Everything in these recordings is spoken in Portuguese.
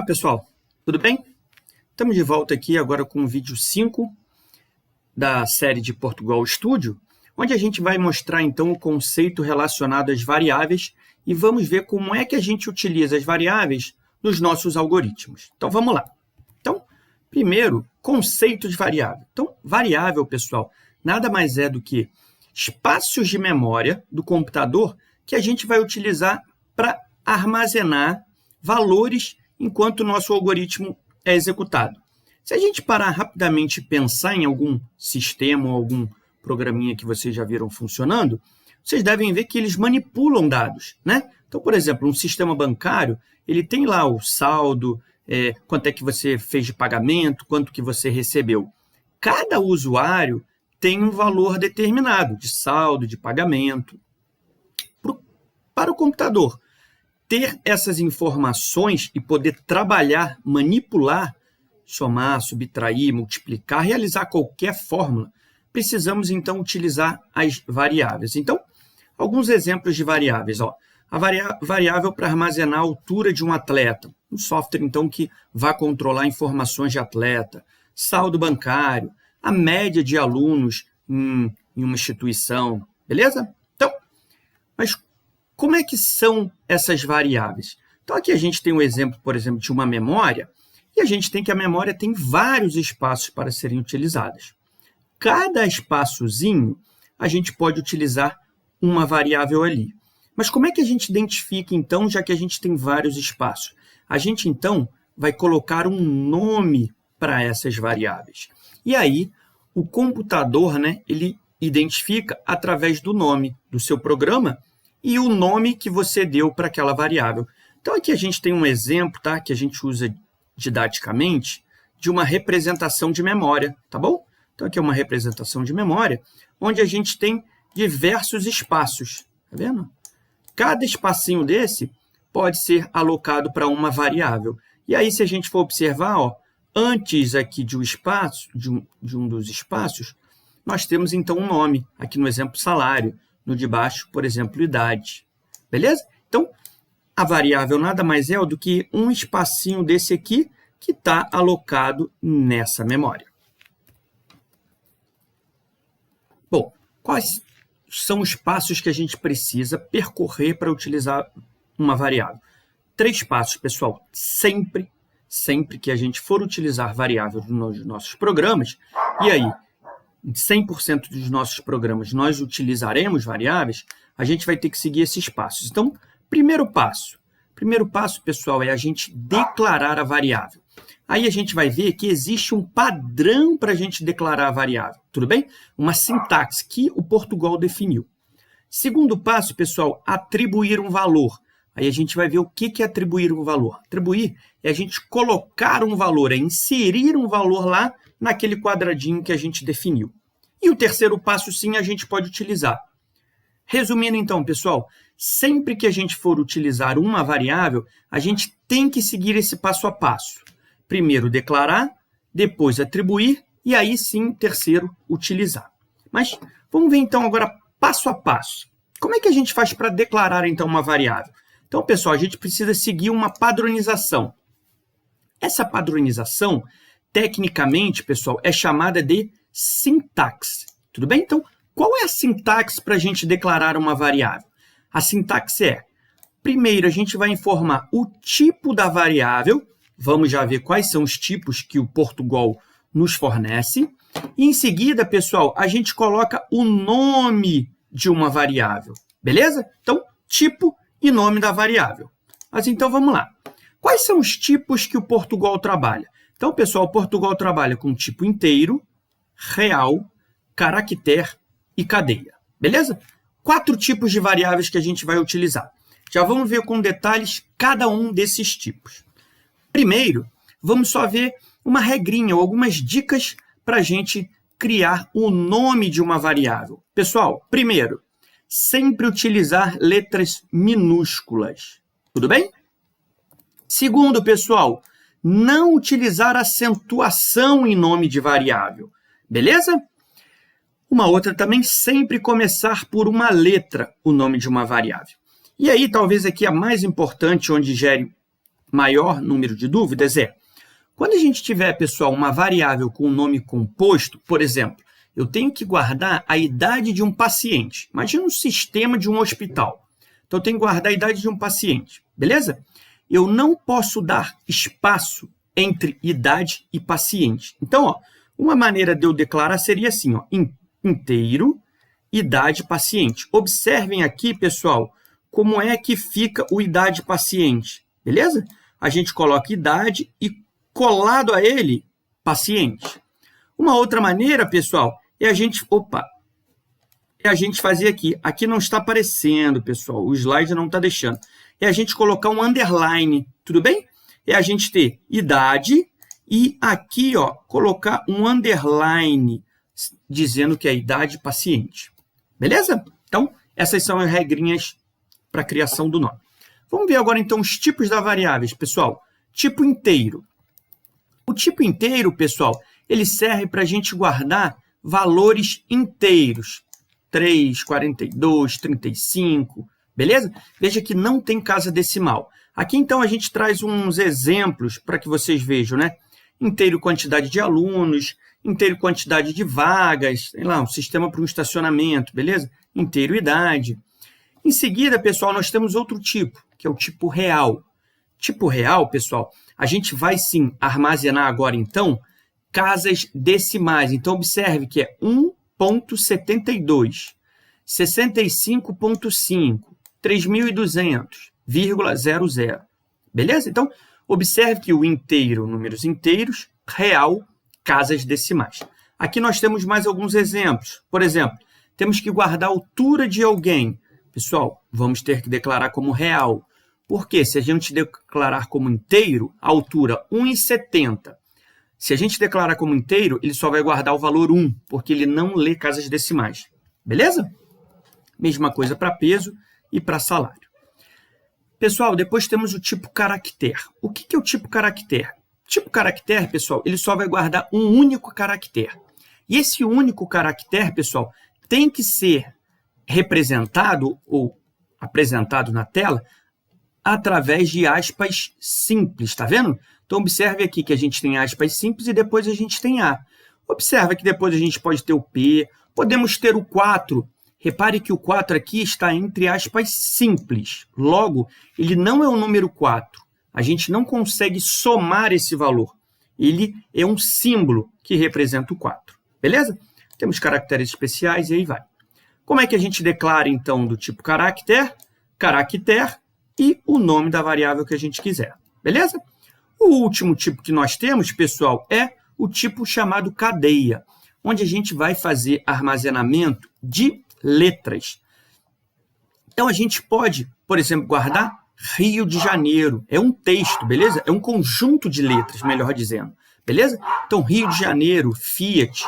Olá, pessoal. Tudo bem? Estamos de volta aqui agora com o vídeo 5 da série de Portugal Studio, onde a gente vai mostrar, então, o conceito relacionado às variáveis e vamos ver como é que a gente utiliza as variáveis nos nossos algoritmos. Então, vamos lá. Então, primeiro, conceito de variável. Então, variável, pessoal, nada mais é do que espaços de memória do computador que a gente vai utilizar para armazenar valores enquanto o nosso algoritmo é executado. Se a gente parar rapidamente e pensar em algum sistema ou algum programinha que vocês já viram funcionando, vocês devem ver que eles manipulam dados, né? Então, por exemplo, um sistema bancário, ele tem lá o saldo, quanto é que você fez de pagamento, quanto que você recebeu. Cada usuário tem um valor determinado de saldo, de pagamento. Para o computador ter essas informações e poder trabalhar, manipular, somar, subtrair, multiplicar, realizar qualquer fórmula, precisamos, então, utilizar as variáveis. Então, alguns exemplos de variáveis. A variável para armazenar a altura de um atleta, um software, então, que vai controlar informações de atleta, saldo bancário, a média de alunos em uma instituição, beleza? Então, mas como é que são essas variáveis? Então, aqui a gente tem um exemplo, por exemplo, de uma memória, e a gente tem que a memória tem vários espaços para serem utilizadas. Cada espaçozinho, a gente pode utilizar uma variável ali. Mas como é que a gente identifica, então, já que a gente tem vários espaços? A gente, então, vai colocar um nome para essas variáveis. E aí, o computador, né, ele identifica através do nome do seu programa e o nome que você deu para aquela variável. Então, aqui a gente tem um exemplo, tá, que a gente usa didaticamente, de uma representação de memória, tá bom? Então, aqui é uma representação de memória, onde a gente tem diversos espaços, tá vendo? Cada espacinho desse pode ser alocado para uma variável. E aí, se a gente for observar, antes aqui de um espaço, de um dos espaços, nós temos, então, um nome, aqui no exemplo salário, no de baixo, por exemplo, idade. Beleza? Então, a variável nada mais é do que um espacinho desse aqui que está alocado nessa memória. Bom, quais são os passos que a gente precisa percorrer para utilizar uma variável? 3 passos, pessoal. Sempre que a gente for utilizar variável nos nossos programas, e aí, em 100% dos nossos programas nós utilizaremos variáveis, a gente vai ter que seguir esses passos. Então, primeiro passo, pessoal, é a gente declarar a variável. Aí a gente vai ver que existe um padrão para a gente declarar a variável, tudo bem? Uma sintaxe que o Portugal definiu. Segundo passo, pessoal, atribuir um valor. Aí a gente vai ver o que é atribuir um valor. Atribuir é a gente colocar um valor, é inserir um valor lá naquele quadradinho que a gente definiu. E o terceiro passo, sim, a gente pode utilizar. Resumindo, então, pessoal, sempre que a gente for utilizar uma variável, a gente tem que seguir esse passo a passo. Primeiro, declarar, depois atribuir, e aí sim, terceiro, utilizar. Mas vamos ver, então, agora passo a passo. Como é que a gente faz para declarar, então, uma variável? Então, pessoal, a gente precisa seguir uma padronização. Essa padronização, tecnicamente, pessoal, é chamada de sintaxe. Tudo bem? Então, qual é a sintaxe para a gente declarar uma variável? A sintaxe é, primeiro, a gente vai informar o tipo da variável. Vamos já ver quais são os tipos que o Portugal nos fornece. E, em seguida, pessoal, a gente coloca o nome de uma variável. Beleza? Então, tipo e nome da variável. Mas então, vamos lá. Quais são os tipos que o Portugal trabalha? Então, pessoal, o Portugal trabalha com tipo inteiro, real, caractere e cadeia. Beleza? 4 tipos de variáveis que a gente vai utilizar. Já vamos ver com detalhes cada um desses tipos. Primeiro, vamos só ver uma regrinha ou algumas dicas para a gente criar o nome de uma variável. Pessoal, primeiro, sempre utilizar letras minúsculas. Tudo bem? Segundo, pessoal, não utilizar acentuação em nome de variável. Beleza? Uma outra também, sempre começar por uma letra o nome de uma variável. E aí, talvez aqui a mais importante, onde gere maior número de dúvidas é, quando a gente tiver, pessoal, uma variável com um nome composto, por exemplo, eu tenho que guardar a idade de um paciente. Imagina um sistema de um hospital. Então, eu tenho que guardar a idade de um paciente, beleza? Eu não posso dar espaço entre idade e paciente. Então, ó, uma maneira de eu declarar seria assim, ó, inteiro, idade, paciente. Observem aqui, pessoal, como é que fica o idade paciente, beleza? A gente coloca idade e colado a ele, paciente. Uma outra maneira, pessoal, é a gente... É a gente fazer aqui. Aqui não está aparecendo, pessoal. O slide não está deixando. É a gente colocar um underline, tudo bem? É a gente ter idade e aqui, ó, colocar um underline dizendo que é a idade paciente. Beleza? Então, essas são as regrinhas para a criação do nome. Vamos ver agora, então, os tipos das variáveis, pessoal. Tipo inteiro. O tipo inteiro, pessoal, ele serve para a gente guardar valores inteiros. 3, 42, 35, beleza? Veja que não tem casa decimal. Aqui, então, a gente traz uns exemplos para que vocês vejam, né? Inteiro quantidade de alunos, inteiro quantidade de vagas, sei lá, um sistema para um estacionamento, beleza? Inteiro idade. Em seguida, pessoal, nós temos outro tipo, que é o tipo real. Tipo real, pessoal, a gente vai, sim, armazenar agora, então, casas decimais. Então, observe que é 1,72, 65,5, 3.200,00. Beleza? Então, observe que o inteiro, números inteiros, real, casas decimais. Aqui nós temos mais alguns exemplos. Por exemplo, temos que guardar a altura de alguém. Pessoal, vamos ter que declarar como real. Porque se a gente declarar como inteiro, a altura 1,70. Se a gente declarar como inteiro, ele só vai guardar o valor 1, porque ele não lê casas decimais. Beleza? Mesma coisa para peso e para salário. Pessoal, depois temos o tipo caractere. O que é o tipo caractere? O tipo caractere, pessoal, ele só vai guardar um único caractere. E esse único caractere, pessoal, tem que ser representado ou apresentado na tela através de aspas simples, tá vendo? Então, observe aqui que a gente tem aspas simples e depois a gente tem A. Observa que depois a gente pode ter o P, podemos ter o 4. Repare que o 4 aqui está entre aspas simples. Logo, ele não é o número 4. A gente não consegue somar esse valor. Ele é um símbolo que representa o 4. Beleza? Temos caracteres especiais e aí vai. Como é que a gente declara, então, do tipo caractere, caractere e o nome da variável que a gente quiser? Beleza? O último tipo que nós temos, pessoal, é o tipo chamado cadeia, onde a gente vai fazer armazenamento de letras. Então, a gente pode, por exemplo, guardar Rio de Janeiro. É um texto, beleza? É um conjunto de letras, melhor dizendo. Beleza? Então, Rio de Janeiro, Fiat,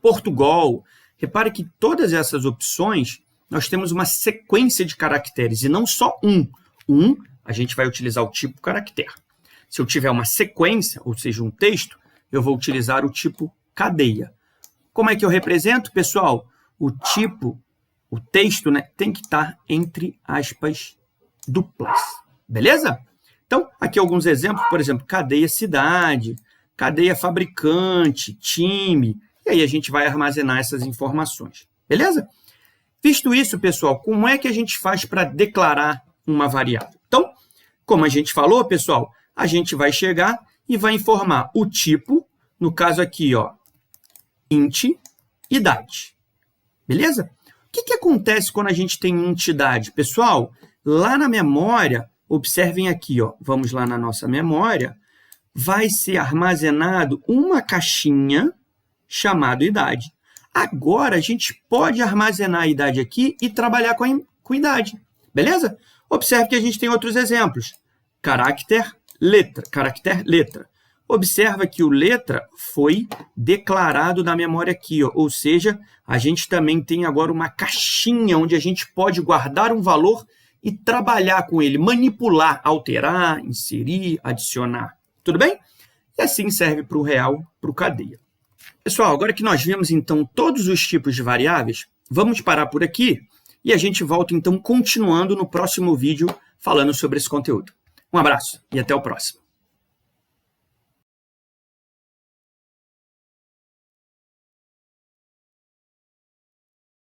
Portugal. Repare que todas essas opções, nós temos uma sequência de caracteres, e não só um. A gente vai utilizar o tipo caractere. Se eu tiver uma sequência, ou seja, um texto, eu vou utilizar o tipo cadeia. Como é que eu represento, pessoal? O tipo, o texto, né, tem que estar entre aspas duplas. Beleza? Então, aqui alguns exemplos, por exemplo, cadeia cidade, cadeia fabricante, time, e aí a gente vai armazenar essas informações. Beleza? Visto isso, pessoal, como é que a gente faz para declarar uma variável? Então, como a gente falou, pessoal, a gente vai chegar e vai informar o tipo, no caso aqui, ó, int, idade. Beleza? O que acontece quando a gente tem int idade? Pessoal, lá na memória, observem aqui, ó, vamos lá na nossa memória, vai ser armazenado uma caixinha chamada idade. Agora, a gente pode armazenar a idade aqui e trabalhar com idade. Beleza? Observe que a gente tem outros exemplos. Caractere, letra. Observa que o letra foi declarado na memória aqui, ó, ou seja, a gente também tem agora uma caixinha onde a gente pode guardar um valor e trabalhar com ele, manipular, alterar, inserir, adicionar. Tudo bem? E assim serve para o real, para o cadeia. Pessoal, agora que nós vimos, então, todos os tipos de variáveis, vamos parar por aqui e a gente volta, então, continuando no próximo vídeo falando sobre esse conteúdo. Um abraço e até o próximo.